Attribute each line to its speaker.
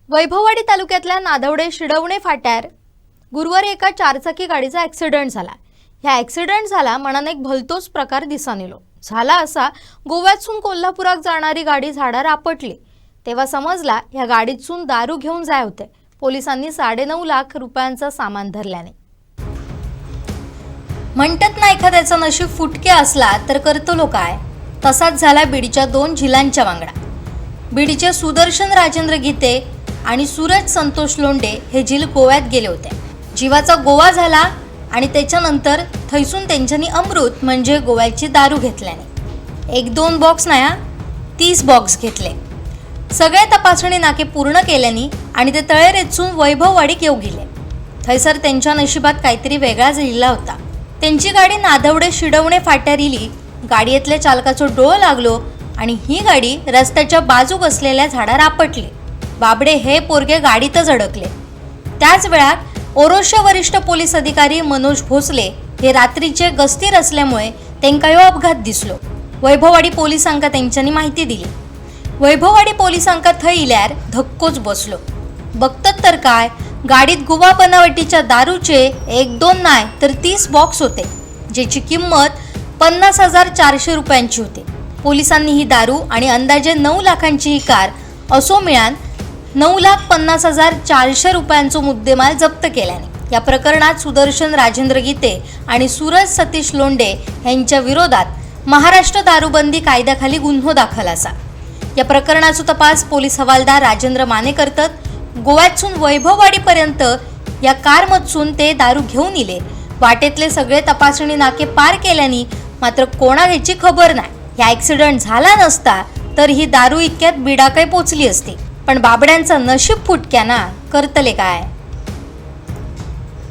Speaker 1: वैभववाडी तालुक्यातल्या नादवडे शिडवणे फाट्यावर गुरुवारी एका चारचाकी गाडीचा ॲक्सिडेंट झाला। ह्या ॲक्सिडेंट झाला म्हणून एक भलतोच प्रकार दिसून आलो। झाला असा, गोव्यातून कोल्हापुरात जाणारी गाडी झाडावर आपटली। तेव्हा समजला ह्या गाडीतून दारू घेऊन जाय होते। पोलिसांनी 9.5 लाख रुपयांचं सामान धरल्याने। म्हणतात ना, एखाद्याचं नशीब फुटके असला तर करतो लो काय, तसाच झाला बीडच्या 2 झिलांच्या वांगडा। बीडचे सुदर्शन राजेंद्र गीते आणि सूरज संतोष लोंढे हे झील गोव्यात गेले होते। जीवाचा गोवा झाला आणि त्याच्यानंतर थैसून त्यांच्यानी अमृत म्हणजे गोव्याची दारू घेतल्याने 1-2 बॉक्स नाही 30 बॉक्स घेतले। सगळे तपासणी नाके पूर्ण केल्यानी आणि ते तळेरेचून वैभववाडी येऊ गेले। थैसर त्यांच्या नशिबात काहीतरी वेगळाच लिहिला होता। त्यांची गाडी नादवडे शिडवणे फाट्यावर इली। गाडीतल्या चालकाचं डोळं लागलो आणि ही गाडी रस्त्याच्या बाजूक असलेल्या झाडावर आपटली। बाबडे हे पोरगे गाडीतच अडकले। त्याच वेळात ओरोशा वरिष्ठ पोलीस अधिकारी मनोज भोसले हे रात्रीचे गस्तीर असल्यामुळे त्यांना यो अपघात दिसलो। वैभववाडी पोलिसांका त्यांच्यानी माहिती दिली। वैभववाडी पोलिसांका थंय इल्यार धक्कोच बसलो। बघतात तर काय, गाडीत गोवा बनावटीच्या दारूचे 1-2 नाही तर 30 बॉक्स होते, ज्याची किंमत 50,400 रुपयांची होती। पोलिसांनी ही दारू आणि अंदाजे 9 लाखांची ही कार असो मिळान 9,50,400 रुपयांचा मुद्देमाल जप्त केल्याने या प्रकरणात सुदर्शन राजेंद्र गीते आणि सूरज सतीश लोंढे यांच्या विरोधात महाराष्ट्र दारूबंदी कायद्याखाली गुन्हा दाखल असा। या प्रकरणाचा तपास पोलीस हवालदार राजेंद्र माने करतात। गोव्यातून वैभववाडीपर्यंत या कारमधून ते दारू घेऊन इले। वाटेतले सगळे तपासणी नाके पार केल्याने मात्र कोणा ह्याची खबर नाही। या ॲक्सिडेंट झाला नसता तर ही दारू इतक्यात बीडाकडे पोचली असती। पण बाबड्यांचं नशीब फुटक्याना करतले काय।